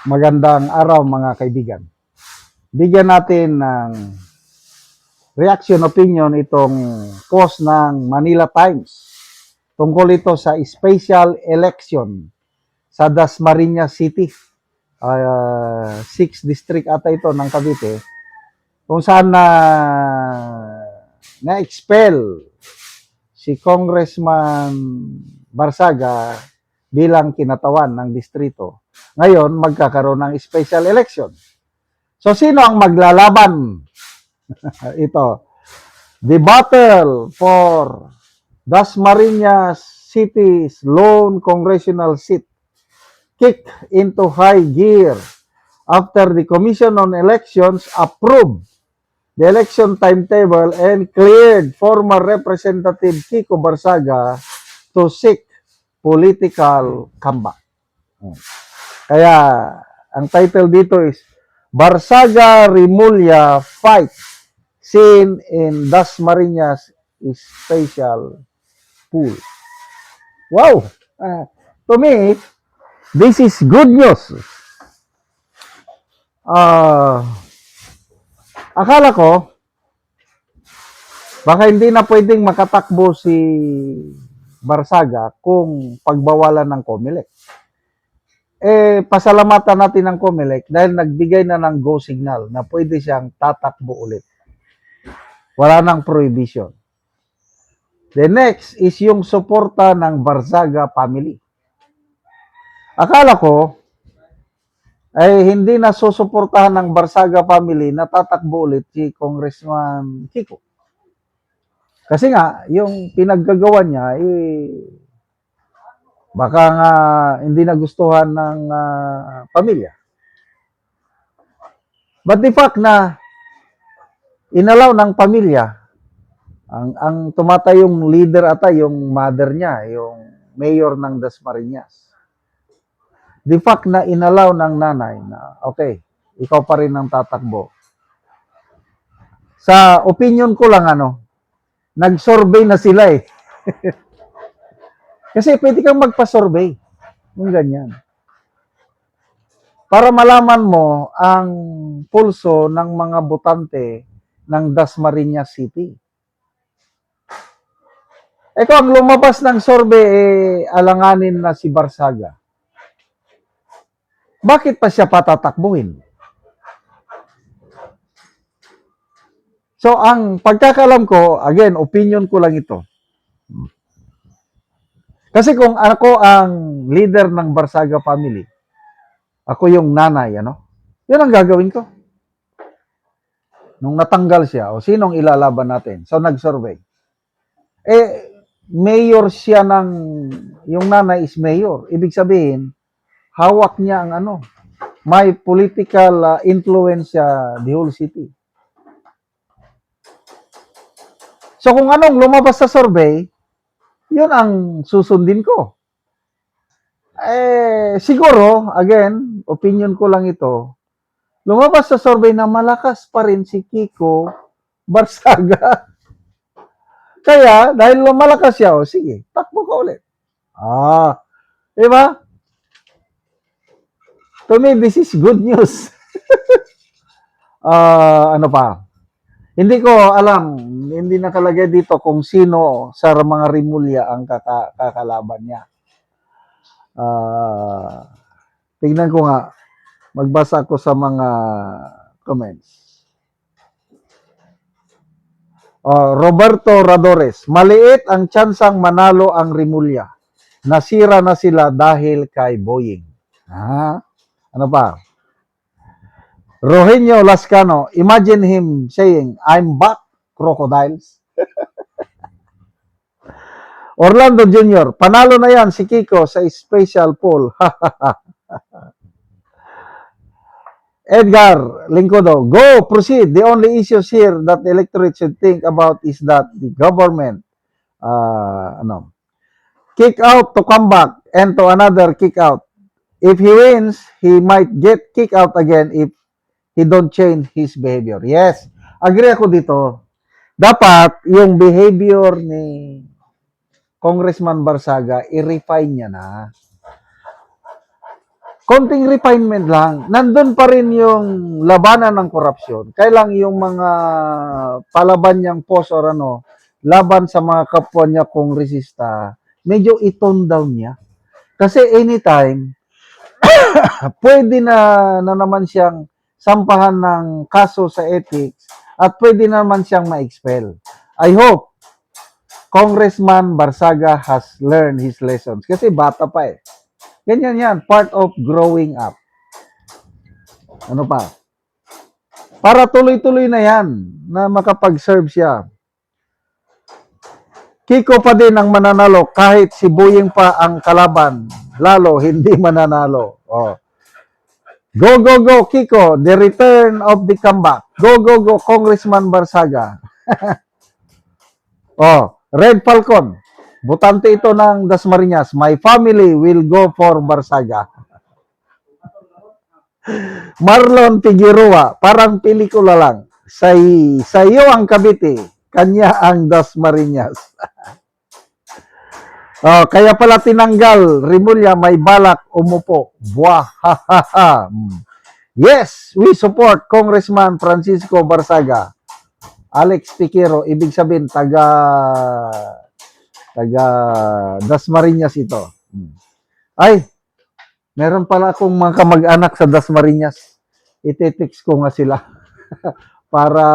Magandang araw mga kaibigan. Bigyan natin ng reaction opinion itong post ng Manila Times. Tungkol ito sa special election sa Dasmariñas City. 6th district ata ito ng Cavite. Kung saan na-expel si Congressman Barsaga bilang kinatawan ng distrito. Ngayon, magkakaroon ng special election. So, sino ang maglalaban? Ito. The battle for Dasmariñas City's lone congressional seat kicked into high gear after the Commission on Elections approved the election timetable and cleared former Representative Kiko Barsaga to seek political comeback. Kaya, ang title dito is Barsaga Rimulya Fight Scene in Dasmariñas Special Pool. Wow! To me, this is good news. Akala ko, baka hindi na pwedeng makatakbo si Barsaga kung pagbawalan ng COMELEC. Pasalamatan natin ng COMELEC dahil nagbigay na ng go signal na pwede siyang tatakbo ulit. Wala nang prohibition. The next is yung suporta ng Barsaga family. Akala ko, ay hindi na susuportahan ng Barsaga family na tatakbo ulit si Congressman Kiko. Kasi nga, yung pinaggagawa niya, baka nga hindi nagustuhan ng pamilya. But the fact na inalaw ng pamilya, ang tumatayong leader ata, yung mother niya, yung mayor ng Dasmariñas. The fact na inalaw ng nanay na, okay, ikaw pa rin ang tatakbo. Sa opinion ko lang, nag-survey na sila eh. Kasi pwede kang magpa-survey. Yung ganyan. Para malaman mo ang pulso ng mga botante ng Dasmariñas City. Kung ang lumabas ng survey, alanganin na si Barsaga. Bakit pa siya patatakbuhin? So, ang pagkakalam ko, again, opinion ko lang ito. Kasi kung ako ang leader ng Barsaga family, ako yung nanay, yun ang gagawin ko. Nung natanggal siya, o sinong ilalaban natin? So, nag-survey. Mayor siya yung nanay is mayor. Ibig sabihin, hawak niya ang may political influence siya the whole city. So kung anong lumabas sa survey, yun ang susundin ko. Siguro, again, opinion ko lang ito, lumabas sa survey na malakas pa rin si Kiko Barsaga. Kaya, dahil lumalakas siya, sige, takbo ka ulit. Diba? To me, this is good news. Ano pa? Hindi ko alam, hindi nakalagay dito kung sino sa mga Rimulya ang kakalaban niya. Tingnan ko nga, magbasa ko sa mga comments. Roberto Radores, maliit ang tsansang manalo ang Rimulya. Nasira na sila dahil kay Boying. Ano pa? Rogelio Lascano, imagine him saying, I'm back, crocodiles. Orlando Jr., panalo na yan si Kiko sa special poll. Edgar Lingkodo, go, proceed. The only issues here that the electorate should think about is that the government, kick out to come back and to another kick out. If he wins, he might get kicked out again if he don't change his behavior. Yes, agree ako dito. Dapat yung behavior ni Congressman Barsaga, i-refine niya na. konting refinement lang, nandun pa rin yung labanan ng korupsyon. Kailang yung mga palaban niyang post or ano, laban sa mga kapwa niya kongresista, medyo i-tone down niya. Kasi anytime, pwede na naman siyang sampahan ng kaso sa ethics at pwede naman siyang ma-expel. I hope Congressman Barsaga has learned his lessons. Kasi bata pa eh. Ganyan yan, part of growing up. Ano pa? Para tuloy-tuloy na yan, na makapag-serve siya. Kiko pa din ang mananalo kahit si Boyeng pa ang kalaban. Lalo, hindi mananalo. Oh. Go, go, go, Kiko. The return of the comeback. Go, go, go, Congressman Barsaga. Oh, Red Falcon. Butante ito ng Dasmariñas. My family will go for Barsaga. Marlon Figueroa, parang pelikula lang. Sa iyo ang Cavite, kanya ang Dasmariñas. Oh, kaya pala tinanggal, Rimulya may balak umupo. Buah, ha, ha, ha. Yes, we support Congressman Francisco Barsaga. Alex Piquero, ibig sabihin taga Dasmariñas ito. Ay, meron pala akong mga kamag-anak sa Dasmariñas. Ite-text ko nga sila para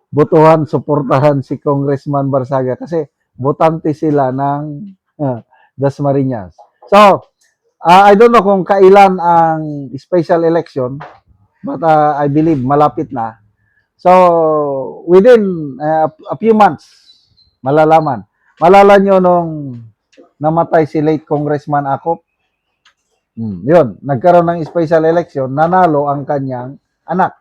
botohan, suportahan si Congressman Barsaga kasi botante sila ng Dasmariñas. So, I don't know kung kailan ang special election, but I believe malapit na. So, within a few months, malalaman. Malala nyo nung namatay si late Congressman Acop. Yun, nagkaroon ng special election, nanalo ang kanyang anak.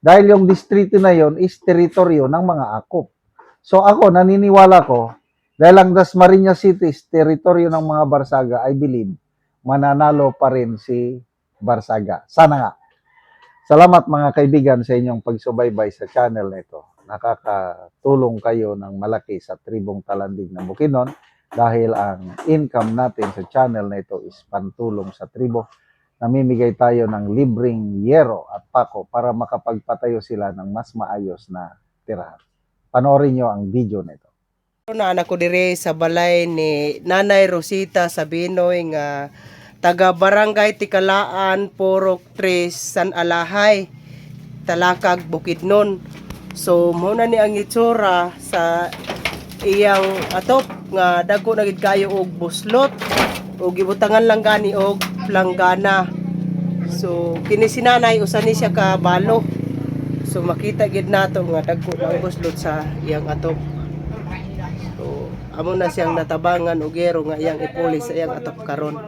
Dahil yung distrito na yon is teritoryo ng mga Acop. So ako, naniniwala ko, dahil ang Dasmariñas City is teritoryo ng mga Barsaga, I believe, mananalo pa rin si Barsaga. Sana nga. Salamat mga kaibigan sa inyong pagsubaybay sa channel na ito. Nakakatulong kayo ng malaki sa tribong Talandig ng Bukidnon dahil ang income natin sa channel na ito is pantulong sa tribo. Namimigay tayo ng libreng yero at pako para makapagpatayo sila ng mas maayos na tirahan. Panoorin nyo ang video na ito. Na anak ko dire sa balay ni Nanay Rosita Sabinoy nga taga Barangay Tikalaan, Purok 3, San Alahay, Talakag, Bukidnon. So muna ni ang itsura sa iyang atop nga dagko na gid kayo og buslot ug gibutangan lang gani og planggana. So kini si nanay usa ni siya ka balo. So makita gid nato nga dagko na buslot sa iyang atop. So amo na siyang natabangan og gero nga iyang ipulis sa iyang atop karon.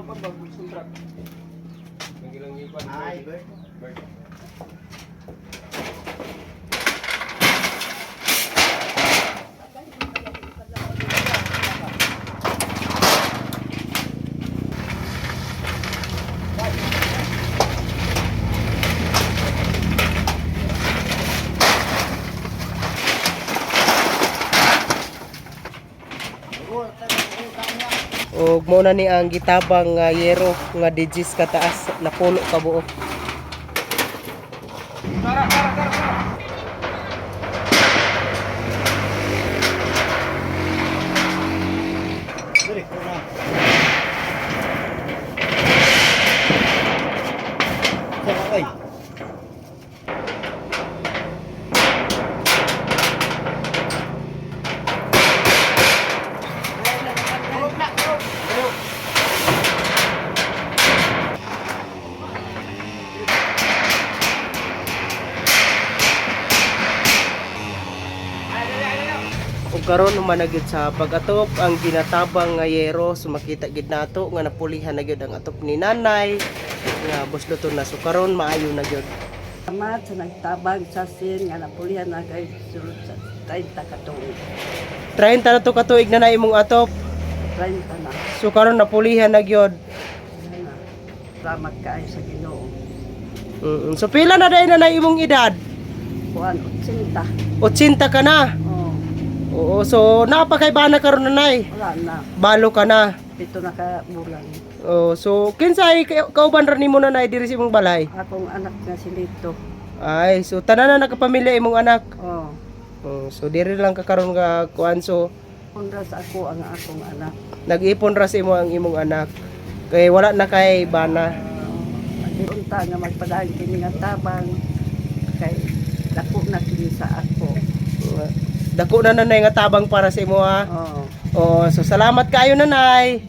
Og mo na ni ang gitabang nga yero nga digis kataas na pulo ka buok. Ug karon naman na gyud sa pag-atop ang ginatabang nga yero, so makita gid nato nga napulihan na gyud ang atop ni nanay nga busluton na, so karon maayo na gyud. Salamat sa nagtabang sa sin nga napulihan na kay sulod sa 30 ka tuig. 30 na to ka tuig na na imong atop. 30 na. So karon napulihan na gyud. Yan na. Salamat kaayo sa Ginoo. So pila na dai na imong edad? Kuan 80. 80 ka na. Oh, Oo, so napakay bana karon nanay. wala na. Balo ka na. Pito na ka bulan. Oh, so kinsay kauban ra nimo nanay diri sa imong balay? Akong anak nga si Lito. Ay, so tanan na nakapamilya imong anak. Oh. Oh, so diri lang ka karon nga kuan so Unra sa ako ang akong anak. nag-ipon ra sa imo ang imong anak. Kay wala na kay bana. Adi unta nga magpadayon kini nga tabang kay dako na kini sa ako. Dako na nanay nga tabang para sa imo ha. Oh. Oh, so salamat kayo nanay.